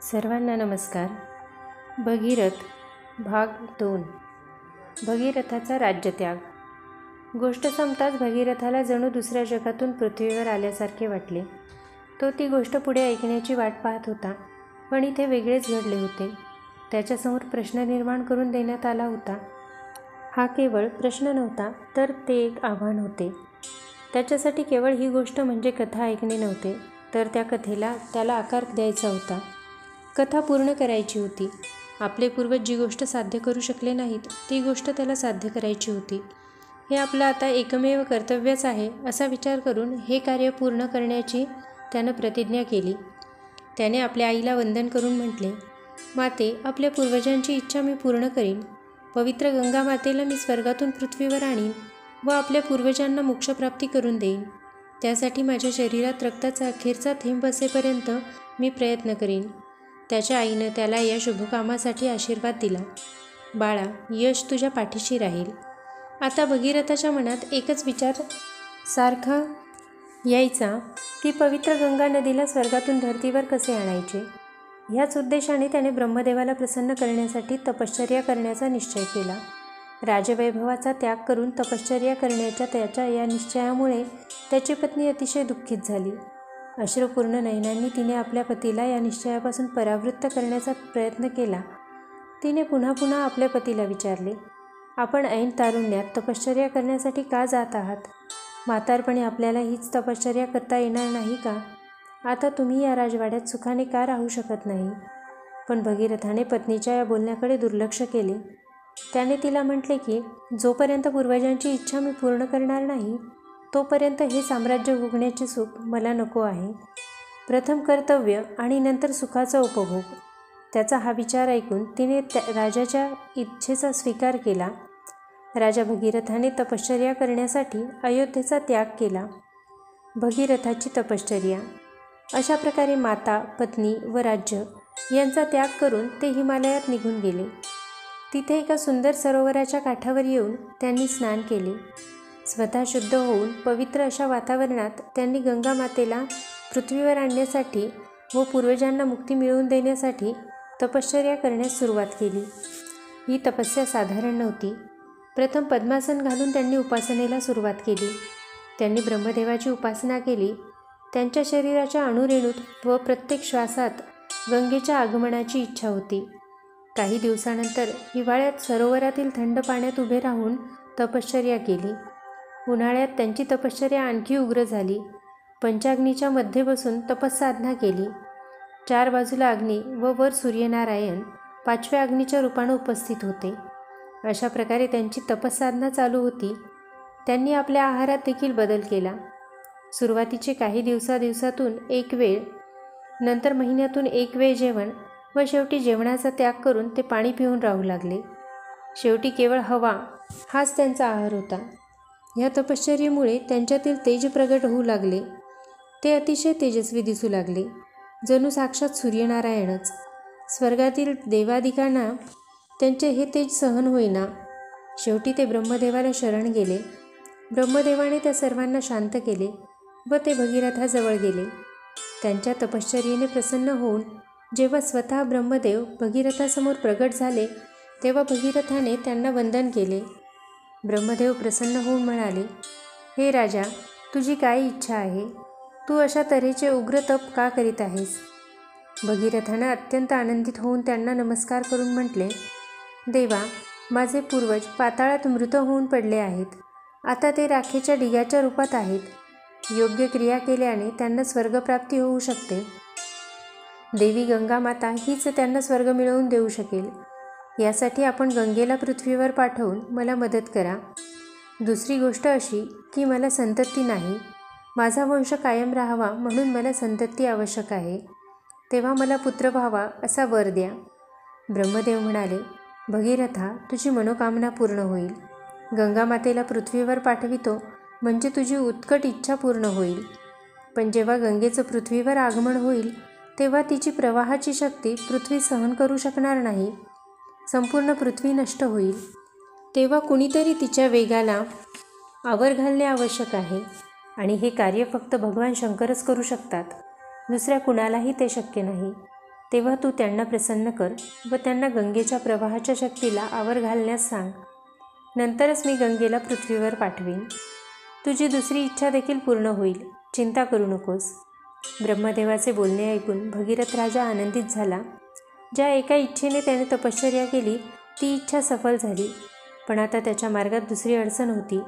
सर्वांना नमस्कार. भगीरथ भाग 2. भगीरथाचा राज्यत्याग. गोष्ट संपताच भगीरथाला जणू दुसऱ्या जगातून पृथ्वीवर आल्यासारखे वाटले. तो ती गोष्ट पुढे ऐकण्याची वाट पाहत होता, पण इथे वेगळेच घडले होते. त्याच्यासमोर प्रश्न निर्माण करून देण्यात आला होता. हा केवळ प्रश्न नव्हता, तर ते एक आव्हान होते. त्याच्यासाठी केवळ ही गोष्ट म्हणजे कथा ऐकणे नव्हते, तर त्या कथेला त्याला आकार द्यायचा होता. कथा पूर्ण करायची होती. आपले पूर्वज जी गोष्ट साध्य करू शकले नाहीत, ती गोष्ट त्याला साध्य करायची होती. हे आपलं आता एकमेव कर्तव्यच आहे असा विचार करून हे कार्य पूर्ण करण्याची त्यानं प्रतिज्ञा केली. त्याने आपल्या आईला वंदन करून म्हटले, माते, आपल्या पूर्वजांची इच्छा मी पूर्ण करीन. पवित्र गंगा मातेला मी स्वर्गातून पृथ्वीवर आणीन व आपल्या पूर्वजांना मोक्षप्राप्ती करून देईन. त्यासाठी माझ्या शरीरात रक्ताचा अखेरचा थेंब बसेपर्यंत मी प्रयत्न करीन. त्याच्या आईनं त्याला या शुभकामासाठी आशीर्वाद दिला. बाळा, यश तुझ्या पाठीशी राहील. आता भगीरथाच्या मनात एकच विचार सारखा यायचा की पवित्र गंगा नदीला स्वर्गातून धर्तीवर कसे आणायचे. ह्याच उद्देशाने त्याने ब्रह्मदेवाला प्रसन्न करण्यासाठी तपश्चर्या करण्याचा निश्चय केला. राजवैभवाचा त्याग करून तपश्चर्या करण्याच्या त्याच्या या निश्चयामुळे त्याची पत्नी अतिशय दुःखित झाली. अश्रुपूर्ण नयनांनी तिने आपल्या पतीला या निश्चयापासून परावृत्त करण्याचा प्रयत्न केला. तिने पुन्हा पुन्हा आपल्या पतीला विचारले, आपण ऐन तारुण्यात तपश्चर्या करण्यासाठी का जात आहात? म्हातारपणी आपल्याला हीच तपश्चर्या करता येणार नाही का? आता तुम्ही या राजवाड्यात सुखाने का राहू शकत नाही? पण भगीरथाने पत्नीच्या या बोलण्याकडे दुर्लक्ष केले. त्याने तिला म्हटले की जोपर्यंत पूर्वजांची इच्छा मी पूर्ण करणार नाही, तोपर्यंत हे साम्राज्य भोगण्याचे सुख मला नको आहे. प्रथम कर्तव्य आणि नंतर सुखाचा उपभोग. त्याचा हा विचार ऐकून तिने राजाच्या इच्छेचा स्वीकार केला. राजा भगीरथाने तपश्चर्या करण्यासाठी अयोध्येचा त्याग केला. भगीरथाची तपश्चर्या. अशा प्रकारे माता, पत्नी व राज्य यांचा त्याग करून ते हिमालयात निघून गेले. तिथे एका सुंदर सरोवराच्या काठावर येऊन त्यांनी स्नान केले. स्वतः शुद्ध होऊन पवित्र अशा वातावरणात त्यांनी गंगा मातेला पृथ्वीवर आणण्यासाठी व पूर्वजांना मुक्ती मिळवून देण्यासाठी तपश्चर्या करण्यास सुरुवात केली. ही तपस्या साधारण नव्हती. प्रथम पद्मासन घालून त्यांनी उपासनेला सुरुवात केली. त्यांनी ब्रह्मदेवाची उपासना केली. त्यांच्या शरीराच्या अणुरेणूत व प्रत्येक श्वासात गंगेच्या आगमनाची इच्छा होती. काही दिवसानंतर हिवाळ्यात सरोवरातील थंड पाण्यात उभे राहून तपश्चर्या केली. उन्हाळ्यात त्यांची तपश्चर्या आणखी उग्र झाली. पंचाग्नीच्या मध्ये बसून तपस्साधना केली. 4 बाजूला अग्नी व वर सूर्यनारायण 5व्या अग्नीच्या रूपाने उपस्थित होते. अशा प्रकारे त्यांची तपस्साधना चालू होती. त्यांनी आपल्या आहारात देखील बदल केला. सुरुवातीचे काही दिवसातून एक वेळ, नंतर महिन्यातून एक वेळ जेवण व शेवटी जेवणाचा त्याग करून ते पाणी पिऊन राहू लागले. शेवटी केवळ हवा हाच त्यांचा आहार होता. या तपश्चर्येमुळे त्यांच्यातील तेज प्रगट होऊ लागले. ते अतिशय तेजस्वी दिसू लागले, जणू साक्षात सूर्यनारायणच. स्वर्गातील देवादिकांना त्यांचे हे तेज सहन होईना. शेवटी ते ब्रह्मदेवाला शरण गेले. ब्रह्मदेवाने त्या सर्वांना शांत केले व ते भगीरथाजवळ गेले. त्यांच्या तपश्चर्येने प्रसन्न होऊन जेव्हा स्वतः ब्रह्मदेव भगीरथासमोर प्रगट झाले, तेव्हा भगीरथाने त्यांना वंदन केले. ब्रह्मदेव प्रसन्न होऊन म्हणाले, हे राजा, तुझी काय इच्छा आहे? तू अशा तऱ्हेचे उग्र तप का करीत आहेस? भगीरथाने अत्यंत आनंदित होऊन त्यांना नमस्कार करून म्हटले, देवा, माझे पूर्वज पाताळात मृत होऊन पडले आहेत. आता ते राखेच्या ढिगाच्या रूपात आहेत. योग्य क्रिया केल्याने त्यांना स्वर्गप्राप्ती होऊ शकते. देवी गंगा माता हीच त्यांना स्वर्ग मिळवून देऊ शकेल. यासाठी आपण गंगेला पृथ्वीवर पाठवून मला मदत करा. दुसरी गोष्ट अशी की मला संतती नाही. माझा वंश कायम राहावा म्हणून मला संतती आवश्यक आहे. तेव्हा मला पुत्र व्हावा असा वर द्या. ब्रह्मदेव म्हणाले, भगीरथा, तुझी मनोकामना पूर्ण होईल. गंगा मातेला पृथ्वीवर पाठवितो म्हणजे तुझी उत्कट इच्छा पूर्ण होईल. पण जेव्हा गंगेचं पृथ्वीवर आगमन होईल, तेव्हा तिची प्रवाहाची शक्ती पृथ्वी सहन करू शकणार नाही. संपूर्ण पृथ्वी नष्ट होईल. तेव्हा कुणीतरी तिच्या वेगाला आवर घालणे आवश्यक आहे आणि हे कार्य फक्त भगवान शंकरच करू शकतात. दुसऱ्या कुणालाही ते शक्य नाही. तेव्हा तू त्यांना प्रसन्न कर व त्यांना गंगेच्या प्रवाहाच्या शक्तीला आवर घालण्यास सांग. नंतरच मी गंगेला पृथ्वीवर पाठवीन. तुझी दुसरी इच्छा देखील पूर्ण होईल, चिंता करू नकोस. ब्रह्मदेवाचे बोलणे ऐकून भगीरथ राजा आनंदित झाला. ज्या एका इच्छेने त्याने तपश्चर्या केली ती इच्छा सफल झाली. पण आता त्याच्या मार्गात दुसरी अडचण होती.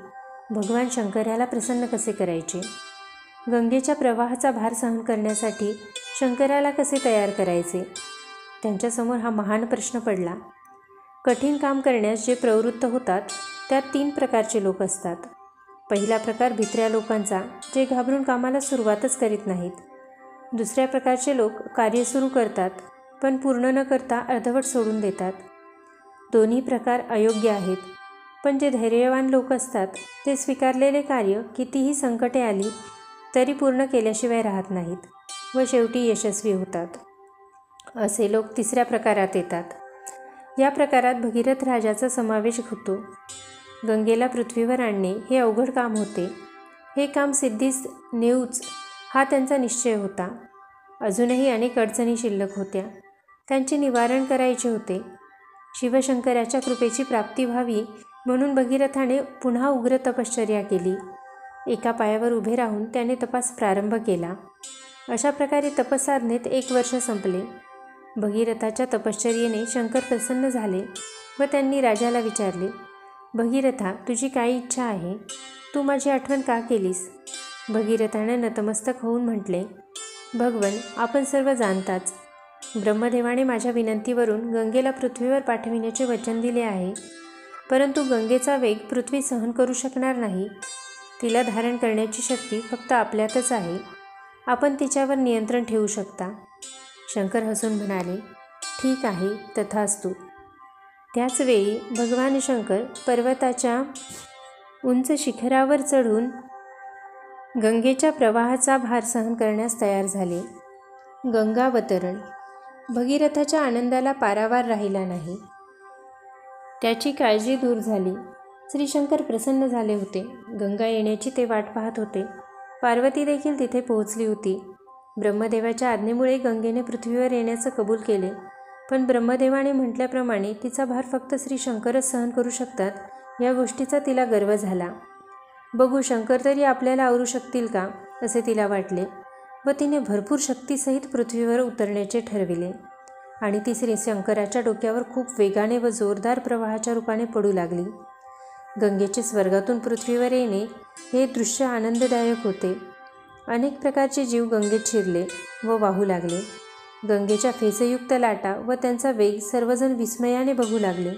भगवान शंकर याला प्रसन्न कसे करायचे? गंगेच्या प्रवाहाचा भार सहन करण्यासाठी शंकराला कसे तयार करायचे? त्यांच्यासमोर हा महान प्रश्न पडला. कठीण काम करण्यास जे प्रवृत्त होतात त्यात 3 प्रकारचे लोक असतात. पहिला प्रकार भित्र्या लोकांचा, जे घाबरून कामाला सुरुवातच करीत नाहीत. दुसऱ्या प्रकारचे लोक कार्य सुरू करतात पण पूर्ण न करता अर्धवट सोडून देतात. दोन्ही प्रकार अयोग्य आहेत. पण जे धैर्यवान लोक असतात ते स्वीकारलेले कार्य कितीही संकटे आली तरी पूर्ण केल्याशिवाय राहत नाहीत व शेवटी यशस्वी होतात. असे लोक तिसऱ्या प्रकारात येतात. या प्रकारात भगीरथ राजाचा समावेश होतो. गंगेला पृथ्वीवर आणणे हे अवघड काम होते. हे काम सिद्धीस नेऊच हा त्यांचा निश्चय होता. अजूनही अनेक अडचणी शिल्लक होत्या. त्यांचे निवारण करायचे होते. शिवशंकराच्या कृपेची प्राप्ती व्हावी म्हणून भगीरथाने पुन्हा उग्र तपश्चर्या केली. एका पायावर उभे राहून त्याने तपास प्रारंभ केला. अशा प्रकारे तपसाधनेत 1 वर्ष संपले. भगीरथाच्या तपश्चर्येने शंकर प्रसन्न झाले व त्यांनी राजाला विचारले, भगीरथा, तुझी काय इच्छा आहे? तू माझी आठवण का केलीस? भगीरथाने नतमस्तक होऊन म्हटले, भगवन, आपण सर्व जाणताच. ब्रह्मदेवाने माझ्या विनंतीवरून गंगेला पृथ्वीवर पाठविण्याचे वचन दिले आहे. परंतु गंगेचा वेग पृथ्वी सहन करू शकणार नाही. तिला धारण करण्याची शक्ती फक्त आपल्यातच आहे. आपण तिच्यावर नियंत्रण ठेवू शकता. शंकर हसून म्हणाले, ठीक आहे, तथास्तु. त्याचवेळी भगवान शंकर पर्वताच्या उंच शिखरावर चढून गंगेच्या प्रवाहाचा भार सहन करण्यास तयार झाले. गंगावतरण. भगीरथाच्या आनंदाला पारावार राहिला नाही. त्याची काळजी दूर झाली. श्रीशंकर प्रसन्न झाले होते. गंगा येण्याची ते वाट पाहत होते. पार्वती देखील तिथे पोहोचली होती. ब्रह्मदेवाच्या आज्ञेमुळे गंगेने पृथ्वीवर येण्याचं कबूल केले. पण ब्रह्मदेवाने म्हटल्याप्रमाणे तिचा भार फक्त श्रीशंकरच सहन करू शकतात या गोष्टीचा तिला गर्व झाला. बघू, शंकर तरी आपल्याला आवरू शकतील का असे तिला वाटले व तिने भरपूर शक्तीसहित पृथ्वीवर उतरण्याचे ठरविले आणि ती श्रीशंकराच्या डोक्यावर खूप वेगाने व जोरदार प्रवाहाच्या रूपाने पडू लागली. गंगेचे स्वर्गातून पृथ्वीवर येणे हे दृश्य आनंददायक होते. अनेक प्रकारचे जीव गंगेत शिरले व वाहू लागले. गंगेच्या फेसयुक्त लाटा व त्यांचा वेग सर्वजण विस्मयाने बघू लागले.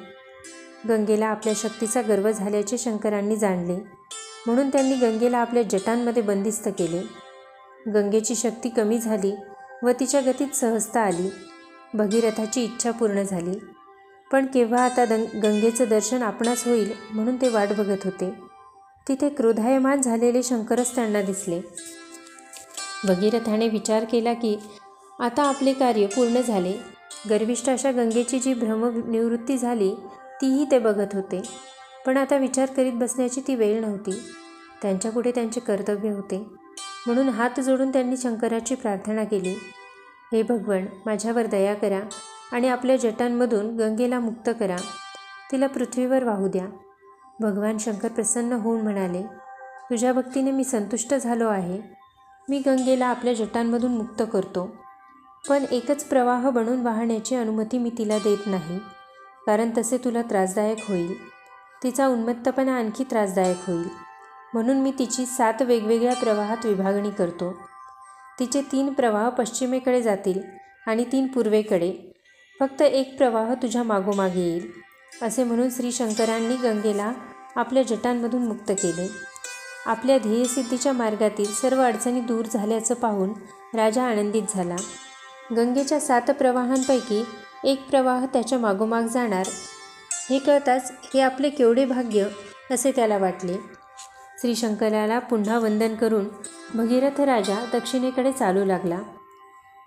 गंगेला आपल्या शक्तीचा गर्व झाल्याचे शंकरांनी जाणले. म्हणून त्यांनी गंगेला आपल्या जटांमध्ये बंदिस्त केले. गंगेची शक्ती कमी झाली व तिच्या गतीत सहजता आली. भगीरथाची इच्छा पूर्ण झाली. पण केव्हा आता गंगेचं दर्शन आपणास होईल म्हणून ते वाट बघत होते. तिथे क्रोधायमान झालेले शंकरच त्यांना दिसले. भगीरथाने विचार केला की आता आपले कार्य पूर्ण झाले. गर्विष्ठ अशा गंगेची जी भ्रमनिवृत्ती झाली तीही ते बघत होते. पण आता विचार करीत बसण्याची ती वेळ नव्हती. त्यांच्यापुढे त्यांचे कर्तव्य होते. म्हणून हात जोडून त्यांनी शंकराची प्रार्थना केली, हे भगवन, माझ्यावर दया करा आणि आपल्या जटांमधून गंगेला मुक्त करा. तिला पृथ्वीवर वाहू द्या. भगवान शंकर प्रसन्न होऊन म्हणाले, तुझ्या भक्तीने मी संतुष्ट झालो आहे. मी गंगेला आपल्या जटांमधून मुक्त करतो. पण एकच प्रवाह बनून वाहण्याची अनुमती मी तिला देत नाही, कारण तसे तुला त्रासदायक होईल. तिचा उन्मत्तपणा आणखी त्रासदायक होईल. म्हणून मी तिची 7 वेगवेगळ्या प्रवाहात विभागणी करतो. तिचे 3 प्रवाह पश्चिमेकडे जातील आणि 3 पूर्वेकडे. फक्त एक प्रवाह तुझ्या मागोमाग येईल. असे म्हणून श्रीशंकरांनी गंगेला आपल्या जटांमधून मुक्त केले. आपल्या ध्येयसिद्धीच्या मार्गातील सर्व अडचणी दूर झाल्याचं पाहून राजा आनंदित झाला. गंगेच्या 7 प्रवाहांपैकी एक प्रवाह त्याच्या मागोमाग जाणार हे कळताच हे आपले केवढे भाग्य असे त्याला वाटले. श्रीशंकराला पुन्हा वंदन करून भगीरथ राजा दक्षिणेकडे चालू लागला.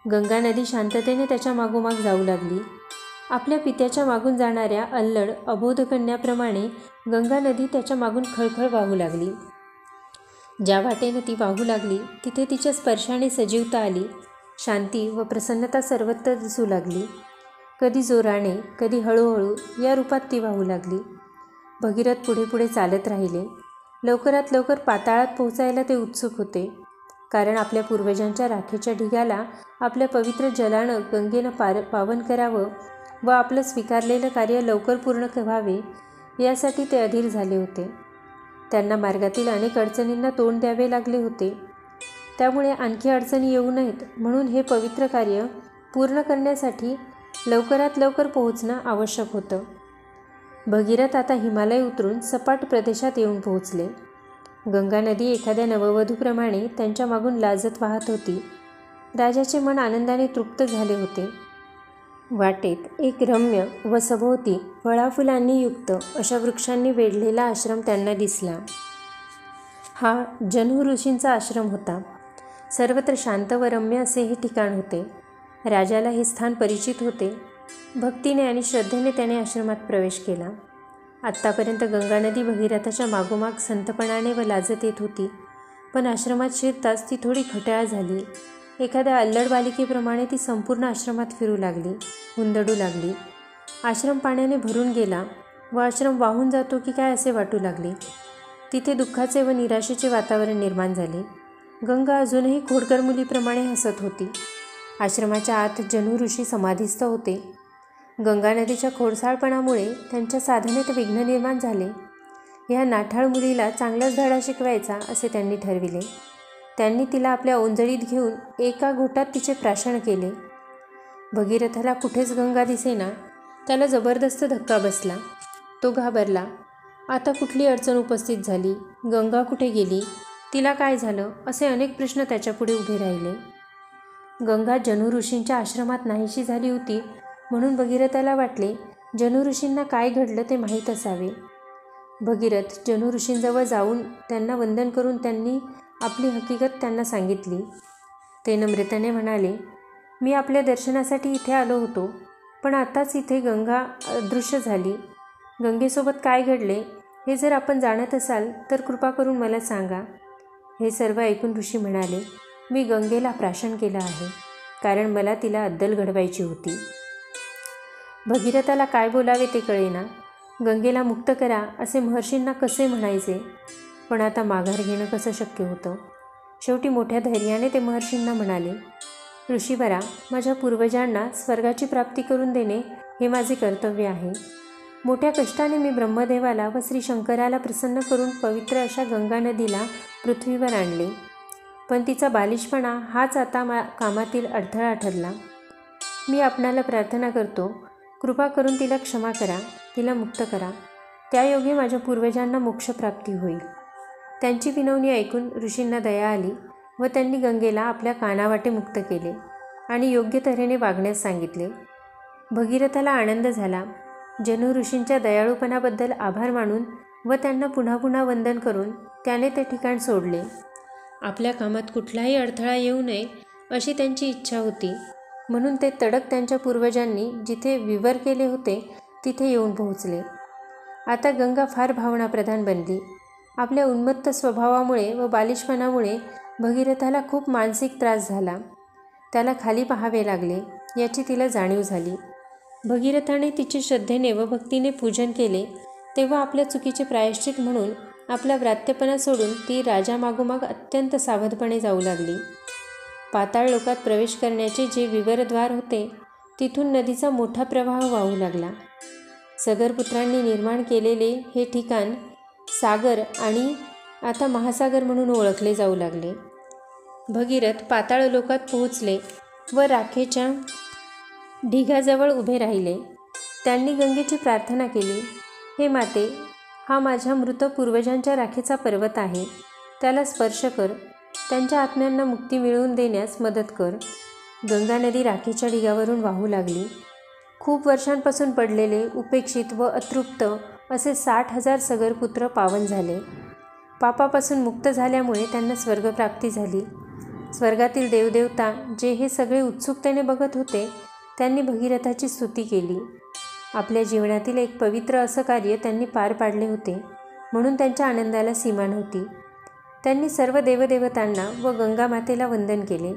गंगा नदी शांततेने त्याच्या मागोमाग जाऊ लागली. आपल्या पित्याच्या मागून जाणाऱ्या अल्लड अबोधकन्याप्रमाणे गंगा नदी त्याच्या मागून खळखळ वाहू लागली. ज्या वाटेने ती वाहू लागली तिथे तिच्या स्पर्शाने सजीवता आली. शांती व प्रसन्नता सर्वत्र दिसू लागली. कधी जोराने, कधी हळूहळू या रूपात ती वाहू लागली. भगीरथ पुढे पुढे चालत राहिले. लवकरात लवकर पाताळात पोहोचायला ते उत्सुक होते, कारण आपल्या पूर्वजांच्या राखेच्या ढिगाला आपल्या पवित्र जलानं गंगेनं पावन करावं व आपलं स्वीकारलेलं कार्य लवकर पूर्ण व्हावे यासाठी ते अधीर झाले होते. त्यांना मार्गातील अनेक अडचणींना तोंड द्यावे लागले होते. त्यामुळे आणखी अडचणी येऊ नयेत म्हणून हे पवित्र कार्य पूर्ण करण्यासाठी लवकरात लवकर पोहोचणं आवश्यक होतं. भगीरथ आता हिमालय उतरून सपाट प्रदेशात येऊन पोहोचले. गंगा नदी एखाद्या नववधूप्रमाणे त्यांच्या मागून लाजत वाहत होती. राजाचे मन आनंदाने तृप्त झाले होते. वाटेत एक रम्य व सभोवती फळाफुलांनी युक्त अशा वृक्षांनी वेढलेला आश्रम त्यांना दिसला. हा जन्हू ऋषींचा आश्रम होता. सर्वत्र शांत व रम्य असे हे ठिकाण होते. राजाला हे स्थान परिचित होते. भक्तीने आणि श्रद्धेने त्याने आश्रमात प्रवेश केला. आत्तापर्यंत गंगा नदी भगीरथाच्या मागोमाग संतपणाने व लाजत येत होती, पण आश्रमात शिरताच ती थोडी खट्याळ झाली. एखाद्या अल्लड बालिकेप्रमाणे ती संपूर्ण आश्रमात फिरू लागली, हुंदडू लागली. आश्रम पाण्याने भरून गेला व आश्रम वाहून जातो की काय असे वाटू लागले. तिथे दुःखाचे व निराशेचे वातावरण निर्माण झाले. गंगा अजूनही खोडकर मुलीप्रमाणे हसत होती. आश्रमाच्या आत जन्हू ऋषी समाधीस्थ होते. गंगा नदीच्या खोडसाळपणामुळे त्यांच्या साधनेत विघ्न निर्माण झाले. ह्या नाठाळ मुलीला चांगलाच धडा शिकवायचा असे त्यांनी ठरविले. त्यांनी तिला आपल्या ओंजळीत घेऊन एका घोटात तिचे प्राशन केले. भगीरथाला कुठेच गंगा दिसेना. त्याला जबरदस्त धक्का बसला. तो घाबरला. आता कुठली अडचण उपस्थित झाली? गंगा कुठे गेली? तिला काय झालं? असे अनेक प्रश्न त्याच्यापुढे उभे राहिले. गंगा जन्हू ऋषींच्या आश्रमात नाहीशी झाली होती म्हणून भगीरथाला वाटले जन्हू ऋषींना काय घडलं ते माहीत असावे. भगीरथ जन्हू ऋषींजवळ जाऊन त्यांना वंदन करून त्यांनी आपली हकीकत त्यांना सांगितली. ते नम्रतेने म्हणाले, मी आपल्या दर्शनासाठी इथे आलो होतो, पण आताच इथे गंगा अदृश्य झाली. गंगेसोबत काय घडले हे जर आपण जाणत असाल तर कृपा करून मला सांगा. हे सर्व ऐकून ऋषी म्हणाले, मी गंगेला प्राशन केलं आहे, कारण मला तिला अद्दल घडवायची होती. भगीरथाला काय बोलावे ते कळेना. गंगेला मुक्त करा असे महर्षींना कसे म्हणायचे, पण आता माघार घेणं कसं शक्य होतं. शेवटी मोठ्या धैर्याने ते महर्षींना म्हणाले, ऋषीवरा, माझ्या पूर्वजांना स्वर्गाची प्राप्ती करून देणे हे माझे कर्तव्य आहे. मोठ्या कष्टाने मी ब्रह्मदेवाला व श्री शंकराला प्रसन्न करून पवित्र अशा गंगा नदीला पृथ्वीवर आणले, पण तिचा बालिशपणा हाच आता कामातील अडथळा ठरला. मी आपणाला प्रार्थना करतो, कृपा करून तिला क्षमा करा, तिला मुक्त करा. त्यायोगे माझ्या पूर्वजांना मोक्षप्राप्ती होईल. त्यांची विनवणी ऐकून ऋषींना दया आली व त्यांनी गंगेला आपल्या कानावाटे मुक्त केले आणि योग्य तऱ्हेने वागण्यास सांगितले. भगीरथाला आनंद झाला. जन्हू ऋषींच्या दयाळूपणाबद्दल आभार मानून व त्यांना पुन्हा पुन्हा वंदन करून त्याने ते ठिकाण सोडले. आपल्या कामात कुठलाही अडथळा येऊ नये अशी त्यांची इच्छा होती, म्हणून ते तडक त्यांच्या पूर्वजांनी जिथे विवर केले होते तिथे येऊन पोहोचले. आता गंगा फार भावनाप्रधान बनली. आपल्या उन्मत्त स्वभावामुळे व बालिशपणामुळे भगीरथाला खूप मानसिक त्रास झाला. त्याला खाली पाहावे लागले याची तिला जाणीव झाली. भगीरथाने तिचे श्रद्धेने व भक्तीने पूजन केले, तेव्हा आपल्या चुकीचे प्रायश्चित म्हणून आपला व्रात्यपणा सोडून ती राजामागोमाग अत्यंत सावधपणे जाऊ लागली. पाताळ लोकात प्रवेश करण्याचे जे विवरद्वार होते तिथून नदीचा मोठा प्रवाह वाहू लागला. सगरपुत्रांनी निर्माण केलेले हे ठिकाण सागर आणि आता महासागर म्हणून ओळखले जाऊ लागले. भगीरथ पाताळ लोकात पोहोचले व राखेच्या ढिगाजवळ उभे राहिले. त्यांनी गंगेची प्रार्थना केली, हे माते, हा माझ्या मृत पूर्वजांच्या राखेचा पर्वत आहे. त्याला स्पर्श कर. त्यांच्या आत्म्यांना मुक्ती मिळवून देण्यास मदत कर. गंगा नदी राखेच्या ढिगावरून वाहू लागली. खूप वर्षांपासून पडलेले, उपेक्षित व अतृप्त असे 60,000 सगरपुत्र पावन झाले. पापापासून मुक्त झाल्यामुळे त्यांना स्वर्गप्राप्ती झाली. स्वर्गातील देवदेवता जे हे सगळे उत्सुकतेने बघत होते त्यांनी भगीरथाची स्तुती केली. आपल्या जीवनातील एक पवित्र असं कार्य त्यांनी पार पाडले होते, म्हणून त्यांच्या आनंदाला सीमा नव्हती. त्यांनी सर्व देवदेवतांना व गंगा मातेला वंदन केले.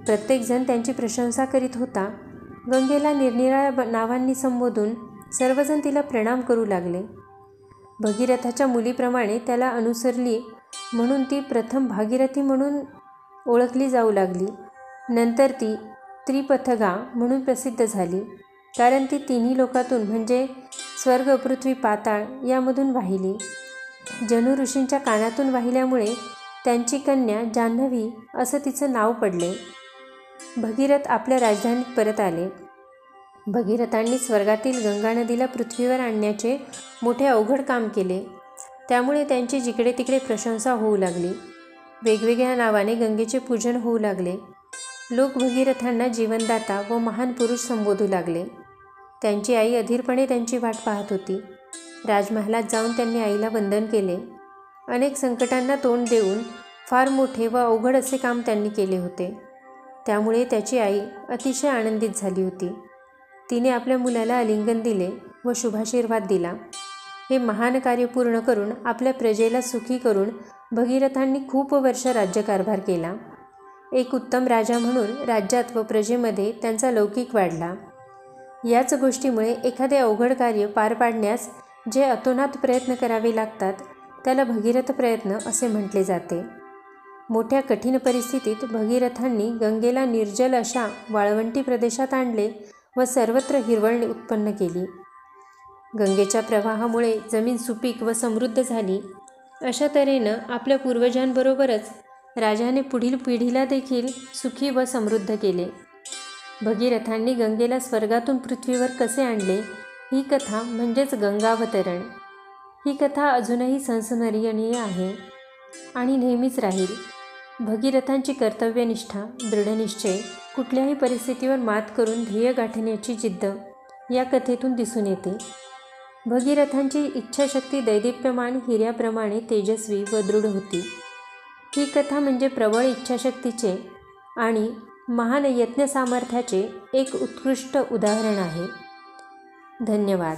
प्रत्येकजण त्यांची प्रशंसा करीत होता. गंगेला निरनिराळ्या नावांनी संबोधून सर्वजण तिला प्रणाम करू लागले. भगीरथाच्या मुलीप्रमाणे त्याला अनुसरली म्हणून ती प्रथम भागीरथी म्हणून ओळखली जाऊ लागली. नंतर ती त्रिपथगा म्हणून प्रसिद्ध झाली, कारण ती तिन्ही लोकातून म्हणजे स्वर्ग, पृथ्वी, पाताळ यामधून वाहिली. जनु ऋषींच्या कानातून वाहिल्यामुळे त्यांची कन्या जान्हवी असं तिचं नाव पडले. भगीरथ आपल्या राजधानीत परत आले. भगीरथांनी स्वर्गातील गंगा नदीला पृथ्वीवर आणण्याचे मोठे अवघड काम केले. त्यामुळे त्यांची जिकडे तिकडे प्रशंसा होऊ लागली. वेगवेगळ्या नावाने गंगेचे पूजन होऊ लागले. लोक भगीरथांना जीवनदाता व महान पुरुष संबोधू लागले. त्यांची आई अधीरपणे त्यांची वाट पाहत होती. राजमहालात जाऊन त्यांनी आईला वंदन केले. अनेक संकटांना तोंड देऊन फार मोठे व अवघड असे काम त्यांनी केले होते. त्यामुळे त्याची आई अतिशय आनंदित झाली होती. तिने आपल्या मुलाला आलिंगन दिले व शुभाशीर्वाद दिला. हे महान कार्य पूर्ण करून आपल्या प्रजेला सुखी करून भगीरथांनी खूप वर्ष राज्यकारभार केला. एक उत्तम राजा म्हणून राज्यात व प्रजेमध्ये त्यांचा लौकिक वाढला. याच गोष्टीमुळे एखादे अवघड कार्य पार पाडण्यास जे अतोनात प्रयत्न करावे लागतात त्याला भगीरथ प्रयत्न असे म्हटले जाते. मोठ्या कठीण परिस्थितीत भगीरथांनी गंगेला निर्जल अशा वाळवंटी प्रदेशात आणले व सर्वत्र हिरवळ उत्पन्न केली. गंगेच्या प्रवाहामुळे जमीन सुपीक व समृद्ध झाली. अशा तऱ्हेनं आपल्या पूर्वजांबरोबरच राजाने पुढील पिढीला देखील सुखी व समृद्ध केले. भगीरथांनी गंगेला स्वर्गातून पृथ्वीवर कसे आणले ही कथा म्हणजेच गंगावतरण. ही कथा अजूनही संस्मरणीय आहे आणि नेहमीच राहील. भगीरथांची कर्तव्यनिष्ठा, दृढनिश्चय, कुठल्याही परिस्थितीवर मात करून ध्येय गाठण्याची जिद्द या कथेतून दिसून येते. भगीरथांची इच्छाशक्ती दैदिप्यमान हिऱ्याप्रमाणे तेजस्वी व दृढ होती. ही कथा म्हणजे प्रबळ इच्छाशक्तीचे आणि महान यज्ञ सामर्थ्याचे एक उत्कृष्ट उदाहरण आहे. धन्यवाद.